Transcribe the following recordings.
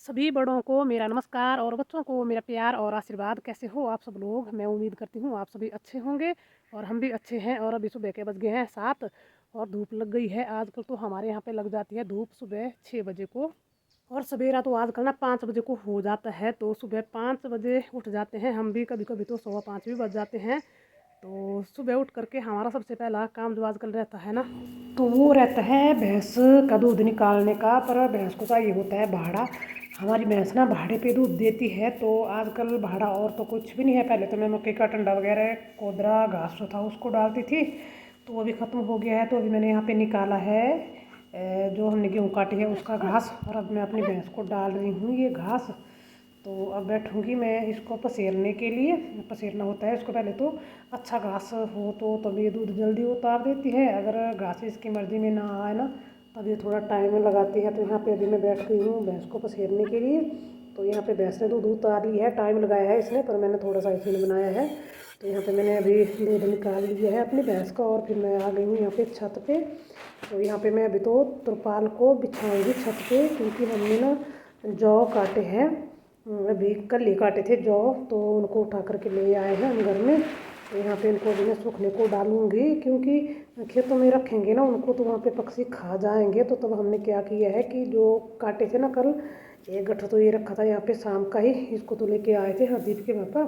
सभी बड़ों को मेरा नमस्कार और बच्चों को मेरा प्यार और आशीर्वाद। कैसे हो आप सब लोग? मैं उम्मीद करती हूँ आप सभी अच्छे होंगे और हम भी अच्छे हैं। और अभी सुबह के बज गए हैं 7 और धूप लग गई है। आजकल तो हमारे यहाँ पे लग जाती है धूप सुबह 6 बजे को, और सवेरा तो आजकल ना 5 बजे को हो जाता है। तो सुबह 5 बजे उठ जाते हैं हम भी, कभी कभी तो 5:15 भी बज जाते हैं। तो सुबह उठ करके हमारा सबसे पहला काम जो आजकल रहता है ना, तो वो रहता है भैंस का दूध निकालने का। पर भैंस को चाहिए होता है भाड़ा। हमारी भैंस ना भाड़े पे दूध देती है। तो आजकल भाड़ा और तो कुछ भी नहीं है। पहले तो मैं मक्के का टंडा वगैरह, कोदरा घास जो था उसको डालती थी, तो वो भी ख़त्म हो गया है। तो अभी मैंने यहाँ पे निकाला है जो हमने गेहूँ काटी है उसका घास, और अब मैं अपनी भैंस को डाल रही हूँ ये घास। तो अब बैठूँगी मैं इसको पसेरने के लिए। पसेरना होता है इसको पहले। तो अच्छा घास हो तो तब ये दूध जल्दी उतार देती है। अगर घास इसकी मर्ज़ी में ना आए ना, तब ये थोड़ा टाइम लगाती है। तो यहाँ पे अभी मैं बैठ गई हूँ भैंस को पसेरने के लिए। तो यहाँ पे भैंस ने दूध उतार ली है। टाइम लगाया है इसने, पर मैंने थोड़ा सा इसलिए बनाया है। तो यहाँ पे मैंने अभी दूध निकाल लिया है अपनी भैंस का, और फिर मैं आ गई हूँ यहाँ पे छत पे। तो यहाँ पे मैं अभी तो त्रिपाल को बिछाऊँगी छत पे, क्योंकि हमने ना जौ काटे हैं। अभी कल ही काटे थे जौ, तो उनको उठा करके ले आए हैं हम घर में। तो यहाँ पे इनको अभी मैं सूखने को डालूँगी, क्योंकि खेतों में रखेंगे ना उनको तो वहाँ पे पक्षी खा जाएंगे। तो तब हमने क्या किया है कि जो काटे थे ना कल, एक गट्ठा तो ये रखा था यहाँ पे शाम का ही, इसको तो लेके आए थे हरदीप के पापा।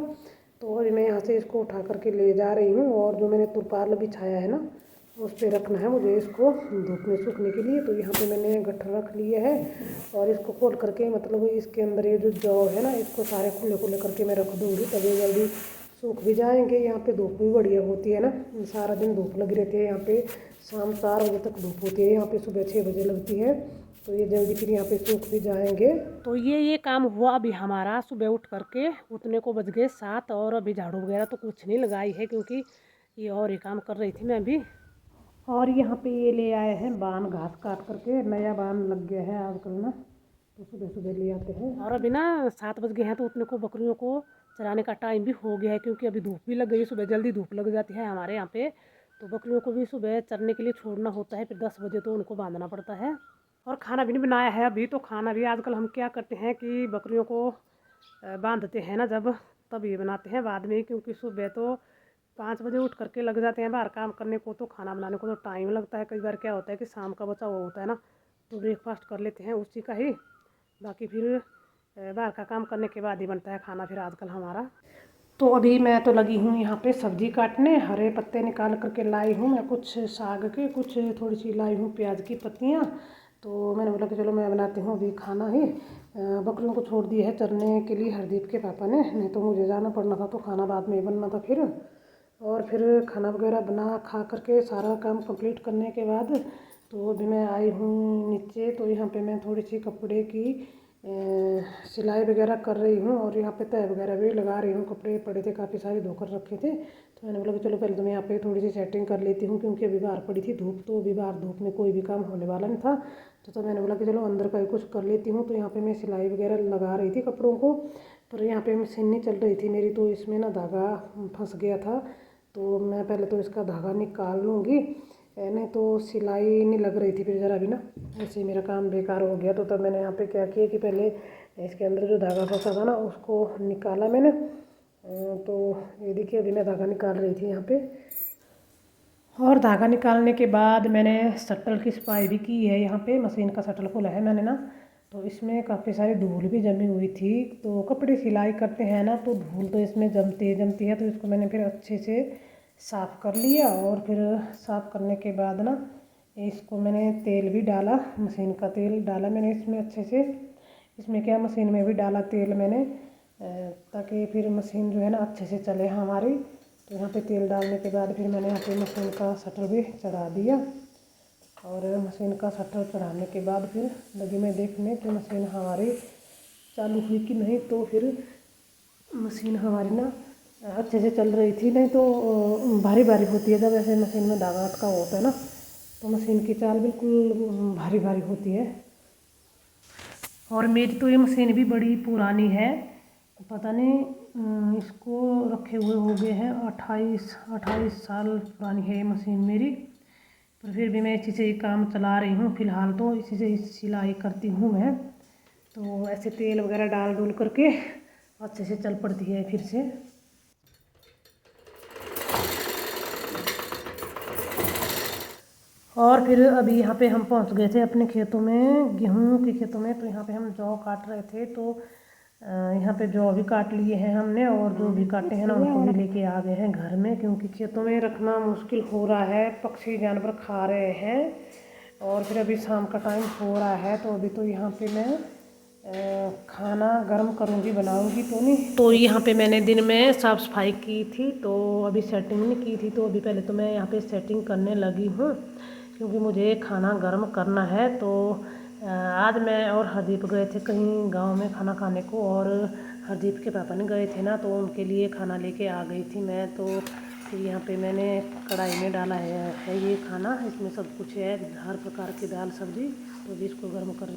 तो अभी मैं यहाँ से इसको उठा करके ले जा रही हूँ। और जो मैंने तिरपाल बिछाया है ना, उस पर रखना है मुझे इसको धूप में सूखने के लिए। तो यहाँ पे मैंने गट्ठर रख लिए है, और इसको खोल करके मतलब इसके अंदर ये जो जौ है ना, इसको सारे खुले खुले करके मैं रख दूँगी, तभी जल्दी सूख भी जाएंगे। यहाँ पे धूप भी बढ़िया होती है ना, सारा दिन धूप लगी रहती है यहाँ पे। शाम 4 बजे तक धूप होती है यहाँ पे, सुबह 6 बजे लगती है। तो ये जल्दी फिर यहाँ पे सूख भी जाएंगे। तो ये काम हुआ अभी हमारा सुबह उठ करके। उठने को बज गए 7, और अभी झाड़ू वगैरह तो कुछ नहीं लगाई है, क्योंकि ये और ही काम कर रही थी मैं भी। और यहाँ पे ये ले आए हैं बान, घास काट करके नया बान लग गया है आजकल ना, तो सुबह सुबह ले आते हैं। और अभी ना 7 बज गए हैं, तो उतने को बकरियों को चराने का टाइम भी हो गया है, क्योंकि अभी धूप भी लग गई है। सुबह जल्दी धूप लग जाती है हमारे यहाँ पे। तो बकरियों को भी सुबह चरने के लिए छोड़ना होता है, फिर 10 बजे तो उनको बांधना पड़ता है। और खाना भी नहीं बनाया है अभी। तो खाना भी आजकल हम क्या करते हैं कि बकरियों को बांधते हैं ना जब, तब ये बनाते हैं बाद में, क्योंकि सुबह तो 5 बजे उठ करके लग जाते हैं बाहर काम करने को। तो खाना बनाने को तो टाइम लगता है। कई बार क्या होता है कि शाम का बचा हुआ होता है ना, तो ब्रेकफास्ट कर लेते हैं उसी का ही। बाकी फिर बाहर का काम करने के बाद ही बनता है खाना फिर आजकल हमारा। तो अभी मैं तो लगी हूँ यहाँ पे सब्जी काटने। हरे पत्ते निकाल करके लाई हूँ मैं, कुछ साग के, कुछ थोड़ी सी लाई हूँ प्याज की पत्तियाँ। तो मैंने बोला कि चलो मैं बनाती हूँ अभी खाना ही। बकरियों को छोड़ दिया है चरने के लिए हरदीप के पापा ने, नहीं तो मुझे जाना पड़ना था, तो खाना बाद में ही बनना था फिर। और फिर खाना वगैरह बना खा करके सारा काम कंप्लीट करने के बाद तो अभी मैं आई हूँ नीचे। तो यहाँ पे मैं थोड़ी सी कपड़े की सिलाई वगैरह कर रही हूँ, और यहाँ पे तह वगैरह भी लगा रही हूँ। कपड़े पड़े थे काफ़ी सारे, धोकर रखे थे। तो मैंने बोला कि चलो पहले तो मैं यहाँ पे थोड़ी सी सेटिंग कर लेती हूँ, क्योंकि अभी बाहर पड़ी थी धूप, तो अभी बाहर धूप में कोई भी काम होने वाला नहीं था। तो मैंने बोला कि चलो अंदर का ही कुछ कर लेती हूँ। तो यहाँ पे मैं सिलाई वगैरह लगा रही थी कपड़ों को, पर यहाँ पे मशीन नहीं चल रही थी मेरी, तो इसमें ना धागा फंस गया था। तो मैं पहले तो इसका धागा निकाल लूँगी, नहीं तो सिलाई नहीं लग रही थी फिर ज़रा भी ना, ऐसे ही मेरा काम बेकार हो गया। तो तब मैंने यहाँ पे क्या किया कि पहले इसके अंदर जो धागा फंसा था ना उसको निकाला मैंने। तो ये देखिए अभी मैं धागा निकाल रही थी यहाँ पे। और धागा निकालने के बाद मैंने शटल की सफाई भी की है। यहाँ पे मशीन का शटल खोला है मैंने ना, तो इसमें काफ़ी सारी धूल भी जमी हुई थी। तो कपड़े सिलाई करते हैं ना, तो धूल तो इसमें जमती है। तो इसको मैंने फिर अच्छे से साफ़ कर लिया, और फिर साफ़ करने के बाद ना इसको मैंने तेल भी डाला, मशीन का तेल डाला मैंने इसमें अच्छे से। इसमें क्या, मशीन में भी डाला तेल मैंने, ताकि फिर मशीन जो है ना अच्छे से चले हमारी। तो यहाँ पे तेल डालने के बाद फिर मैंने यहाँ पे मशीन का शटर भी चढ़ा दिया। और मशीन का शटर चढ़ाने के बाद फिर लगी मैं देखने कि मशीन हमारी चालू हुई कि नहीं। तो फिर मशीन हमारी ना अच्छे से चल रही थी, नहीं तो भारी भारी होती है जब ऐसे मशीन में धागा अटका होता है ना, तो मशीन की चाल बिल्कुल भारी भारी होती है। और मेरी तो ये मशीन भी बड़ी पुरानी है, पता नहीं इसको रखे हुए हो गए हैं 28 साल पुरानी है ये मशीन मेरी। पर फिर भी मैं इसी से ही काम चला रही हूँ फ़िलहाल, तो इसी से सिलाई करती हूँ मैं। तो ऐसे तेल वगैरह डाल डूल करके अच्छे से चल पड़ती है फिर से। और फिर अभी यहाँ पे हम पहुँच गए थे अपने खेतों में, गेहूं के खेतों में। तो यहाँ पे हम जौ काट रहे थे, तो यहाँ पे जौ भी काट लिए हैं हमने, और जो भी काटे हैं ना उनको भी लेके आ गए हैं घर में, क्योंकि खेतों में रखना मुश्किल हो रहा है, पक्षी जानवर खा रहे हैं। और फिर अभी शाम का टाइम हो रहा है, तो अभी तो यहाँ पे मैं खाना गर्म करूँगी, बनाऊँगी तो नहीं। तो यहाँ पे मैंने दिन में साफ़ सफाई की थी, तो अभी सेटिंग नहीं की थी, तो अभी पहले तो मैं यहाँ पे सेटिंग करने लगी हूँ, क्योंकि मुझे खाना गर्म करना है। तो आज मैं और हरदीप गए थे कहीं गांव में खाना खाने को, और हरदीप के पापा ने गए थे ना, तो उनके लिए खाना लेके आ गई थी मैं। तो फिर यहाँ पे मैंने कढ़ाई में डाला है ये खाना, इसमें सब कुछ है, हर प्रकार की दाल सब्जी। तो अभी इसको गर्म कर